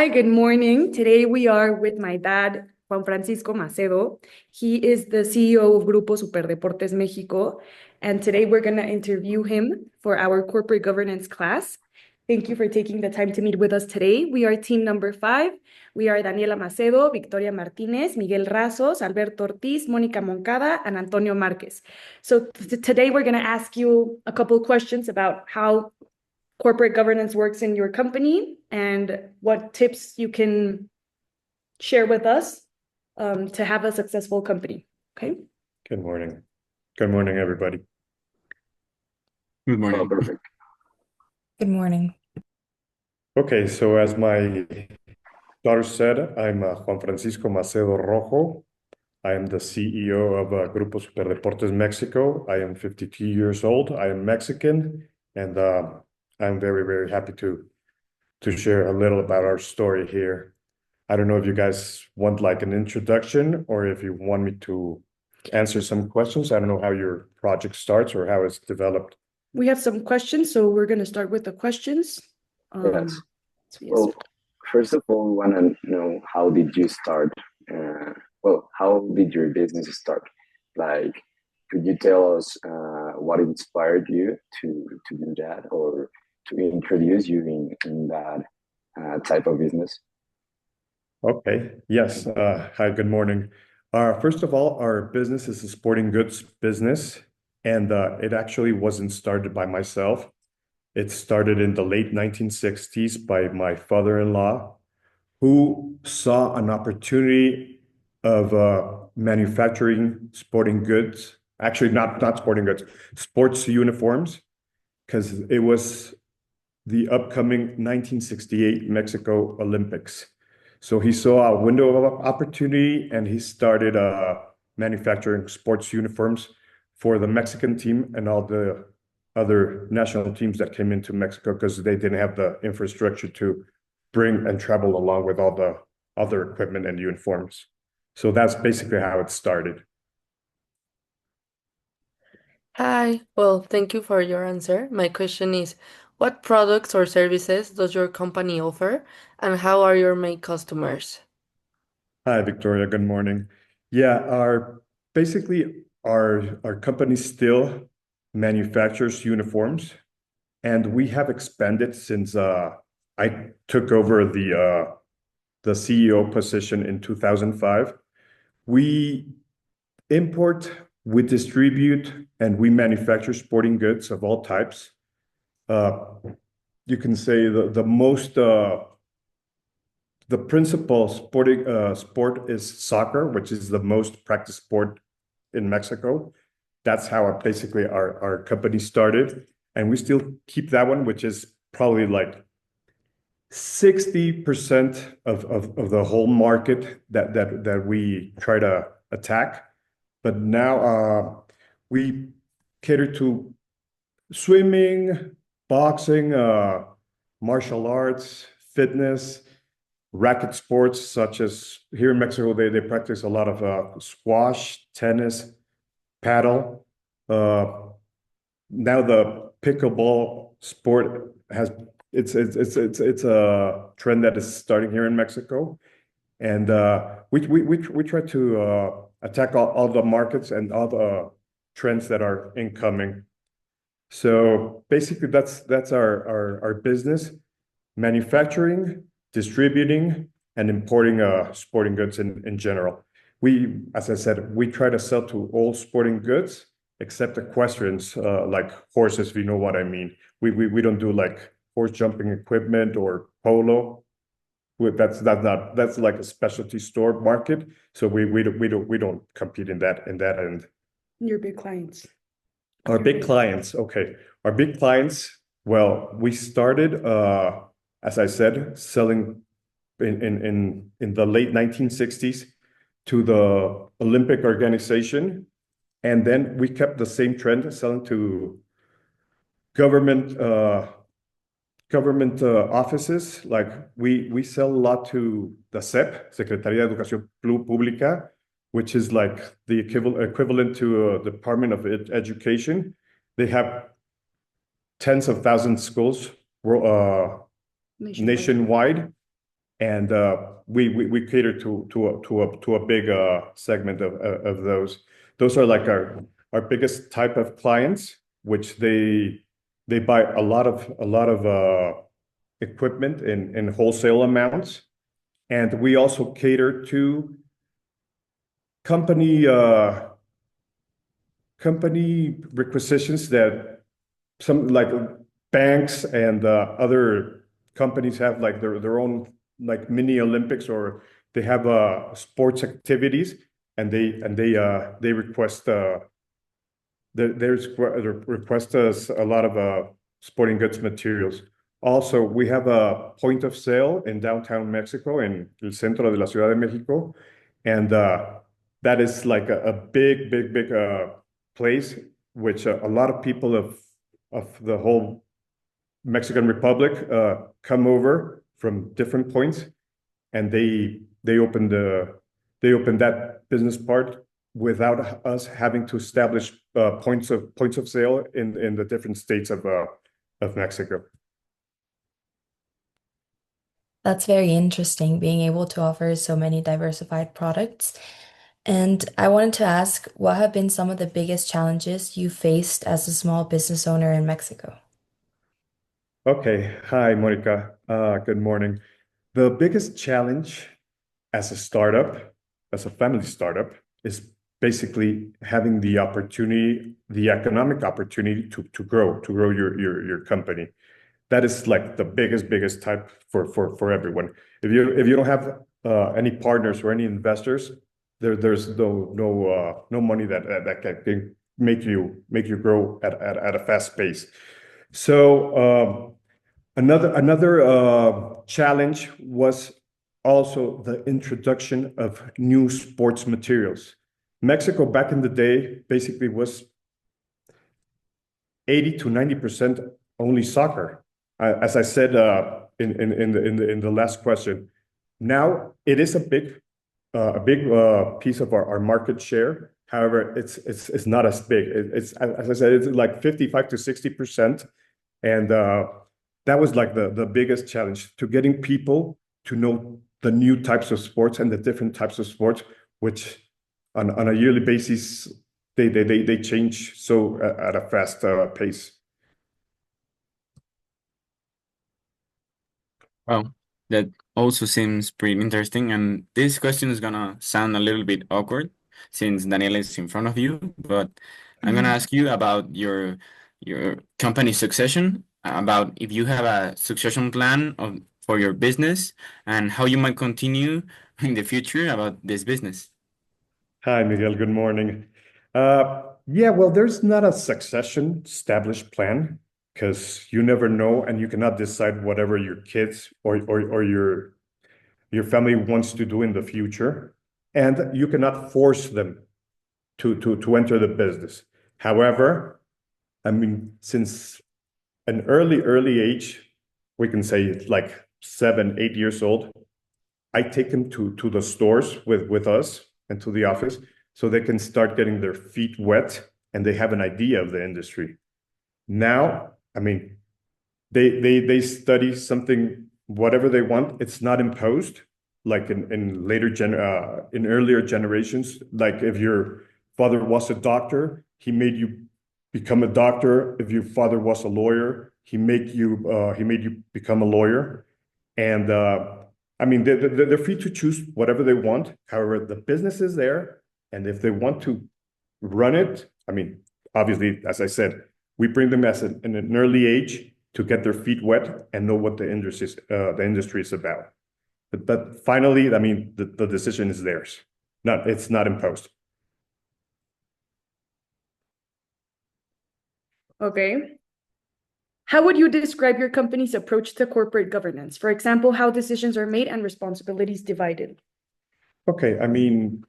Hi, good morning. Today we are with my dad, Juan Francisco Macedo. He is the CEO of Grupo Superdeportes Mexico, and today we're going to interview him for our corporate governance class. Thank you for taking the time to meet with us today. We are team number 5. We are Daniela Macedo, Victoria Martinez, Miguel Razos, Alberto Ortiz, Mónica Moncada, and Antonio Marquez. So today we're going to ask you a couple of questions about how corporate governance works in your company and what tips you can share with us to have a successful company. Okay. Good morning. Good morning, everybody. Good Oh, morning. perfect. Good morning. Okay, so as my daughter said, I'm Juan Francisco Macedo Rojo. I am the CEO of Grupo Superdeportes Mexico. I am 52 years old. I am Mexican, and I'm very, very happy to share a little about our story here. I don't know if you guys want like an introduction or if you want me to answer some questions. I don't know how your project starts or how it's developed. We have some questions, so we're going to start with the questions. Yes. So yes. Well, first of all, we want to know how did you start? How did your business start? Like, could you tell us what inspired you to do that or to introduce you in that type of business? Okay. Yes. Hi, good morning. First of all, our business is a sporting goods business, and it actually wasn't started by myself. It started in the late 1960s by my father-in-law, who saw an opportunity of manufacturing sporting goods. Actually, not sporting goods, sports uniforms, because it was the upcoming 1968 Mexico Olympics. So he saw a window of opportunity and he started manufacturing sports uniforms for the Mexican team and all the other national teams that came into Mexico because they didn't have the infrastructure to bring and travel along with all the other equipment and uniforms. So that's basically how it started. Hi. Well, thank you for your answer. My question is, what products or services does your company offer, and how are your main customers? Hi, Victoria. Good morning. Yeah, our company still manufactures uniforms, and we have expanded since I took over the CEO position in 2005. We import, we distribute, and we manufacture sporting goods of all types. You can say the principal sport is soccer, which is the most practiced sport in Mexico. That's how basically our company started. And we still keep that one, which is probably like 60% of the whole market that we try to attack. But now we cater to swimming, boxing, martial arts, fitness, racket sports, such as here in Mexico, they practice a lot of squash, tennis, paddle. Now the pickleball sport it's a trend that is starting here in Mexico, and we try to attack all the markets and all the trends that are incoming. So basically, that's our business: manufacturing, distributing, and importing sporting goods in general. As I said, we try to sell to all sporting goods except equestrians, like horses, if you know what I mean. We don't do like horse jumping equipment or polo. That's like a specialty store market. So we don't compete in that end. Your big clients. Our big clients, okay. Our big clients, well, we started, as I said, selling in the late 1960s to the Olympic organization. And then we kept the same trend, selling to government offices. Like we sell a lot to the SEP, Secretaría de Educación Pública, which is like the equivalent to Department of Education. They have tens of thousands of schools nationwide. and we cater to a big segment of those. Those are like our biggest type of clients, which they buy a lot of equipment in wholesale amounts, and we also cater to company requisitions that some like banks and other companies have like their own like mini Olympics, or they have sports activities, and they request request us a lot of sporting goods materials. Also, we have a point of sale in downtown Mexico, in el centro de la Ciudad de Mexico, and that is like a big place, which a lot of people of the whole Mexican Republic come over from different points, and they open that business part without us having to establish points of sale in the different states of Mexico. That's very interesting, being able to offer so many diversified products. And I wanted to ask, what have been some of the biggest challenges you faced as a small business owner in Mexico? Okay. Hi, Monica. Good morning. The biggest challenge as a startup, as a family startup, is basically having the opportunity, the economic opportunity to grow your company. That is like the biggest type for everyone. If you don't have any partners or any investors, there's no money that can make you grow at a fast pace. So another challenge was also the introduction of new sports materials. Mexico back in the day basically was 80 to 90% only soccer. As I said in the last question, now it is a big piece of our market share. However, it's not as big. It's, as I said, it's like 55 to 60%, and that was like the biggest challenge, to getting people to know the new types of sports and the different types of sports, which on a yearly basis they change so at a fast pace. Well, that also seems pretty interesting. And this question is gonna sound a little bit awkward since Daniela is in front of you, but I'm gonna ask you about your company succession, about if you have a succession plan for your business and how you might continue in the future about this business. Hi, Miguel. Good morning. Yeah, well, there's not a succession established plan, because you never know, and you cannot decide whatever your kids or your family wants to do in the future, and you cannot force them to enter the business. However, I mean, since an early age, we can say like 7, 8 years old, I take them to the stores with us and to the office, so they can start getting their feet wet and they have an idea of the industry. Now, I mean, they study something, whatever they want. It's not imposed like in earlier generations. Like if your father was a doctor, he made you become a doctor. If your father was a lawyer, he made you become a lawyer. And I mean, they're free to choose whatever they want. However, the business is there, and if they want to run it, I mean, obviously, as I said, we bring them in an early age to get their feet wet and know what the industry is about. But finally, I mean, the decision is theirs. It's not imposed. Okay. How would you describe your company's approach to corporate governance? For example, how decisions are made and responsibilities divided. Okay, I mean,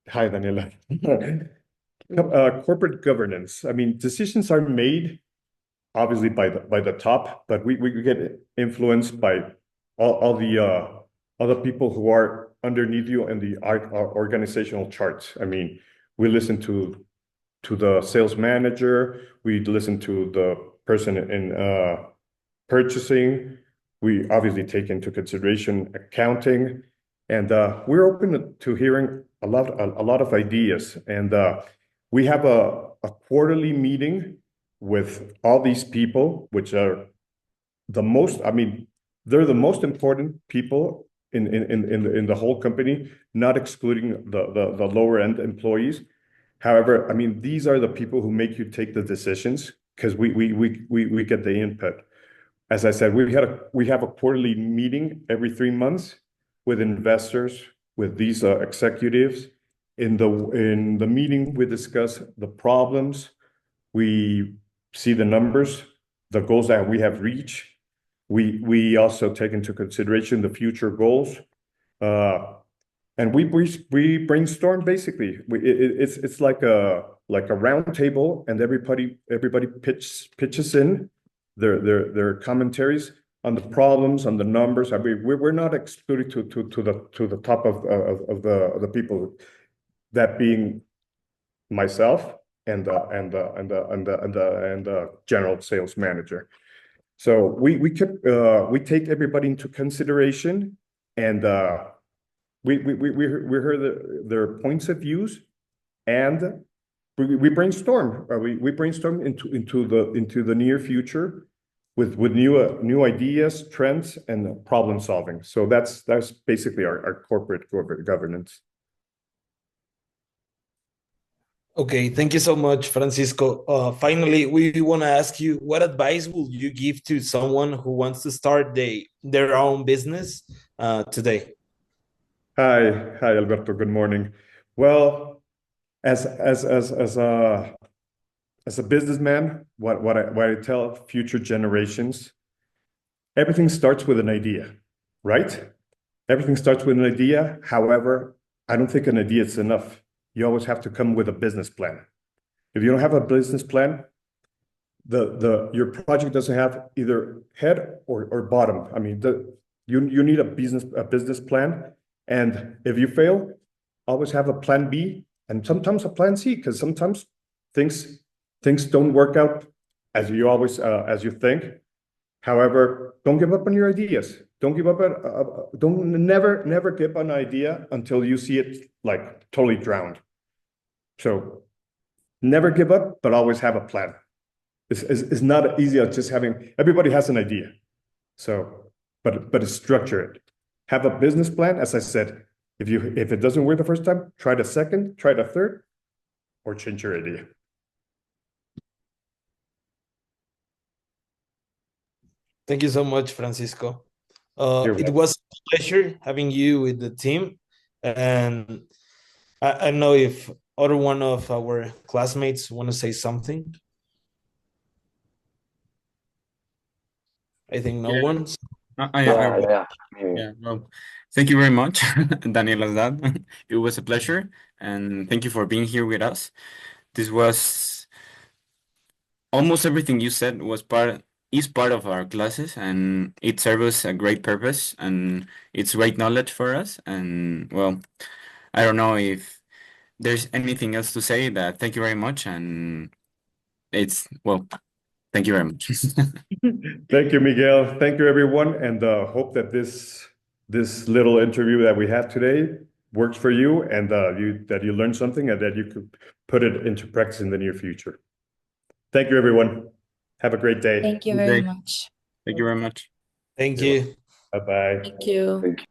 hi, Daniela. Corporate governance. I mean, decisions are made obviously by the top, but we get influenced by all the other people who are underneath you in the organizational charts. I mean, we listen to the sales manager, we listen to the person in purchasing, We obviously take into consideration accounting, and we're open to hearing a lot of ideas. And we have a quarterly meeting with all these people, which are the most, I mean, they're the most important people in the whole company, not excluding the lower end employees. However, I mean, these are the people who make you take the decisions because we get the input. As I said, we have a quarterly meeting every 3 months with investors, with these executives. In the meeting, we discuss the problems, we see the numbers, the goals that we have reached. We also take into consideration the future goals. And we brainstorm basically. It's like a round table, and everybody pitches in their commentaries on the problems, on the numbers. I mean, we're not excluded to the top of the people, that being myself and the general sales manager. So we take everybody into consideration, and we heard their points of views, and we brainstorm. We brainstorm into the near future with new ideas, trends, and problem solving. So that's basically our corporate governance. Okay, thank you so much, Francisco. Finally, we want to ask you, what advice will you give to someone who wants to start their own business today? Hi, Alberto. Good morning. Well, as a businessman, what I tell future generations, everything starts with an idea, right? Everything starts with an idea. However, I don't think an idea is enough. You always have to come with a business plan. If you don't have a business plan, your project doesn't have either head or bottom. I mean, you need a business plan, and if you fail, always have a plan B and sometimes a plan C, because sometimes things don't work out as you think. However, don't give up on your ideas. Don't give up never give up an idea until you see it like totally drowned. So never give up, but always have a plan. It's not easy as just having, everybody has an idea. So, but structure it. Have a business plan. As I said, if it doesn't work the first time, try the second, try the third, or change your idea. Thank you so much, Francisco. You're It welcome. was a pleasure having you with the team. And I know if other one of our classmates want to say something. I think no Yeah. one. Yeah, well, thank you very much, Daniela's dad. It was a pleasure, and thank you for being here with us. This was almost everything you said is part of our classes, and it serves a great purpose, and it's great knowledge for us. And well, I don't know if there's anything else to say. That thank you very much, and thank you very much. Thank you, Miguel. Thank you, everyone, and hope that this little interview that we had today works for you, and that you learned something, and that you could put it into practice in the near future. Thank you, everyone. Have a great day. Thank you Good very day. much. Thank you very much. Thank You're you. Bye-bye. Thank you. Thank you.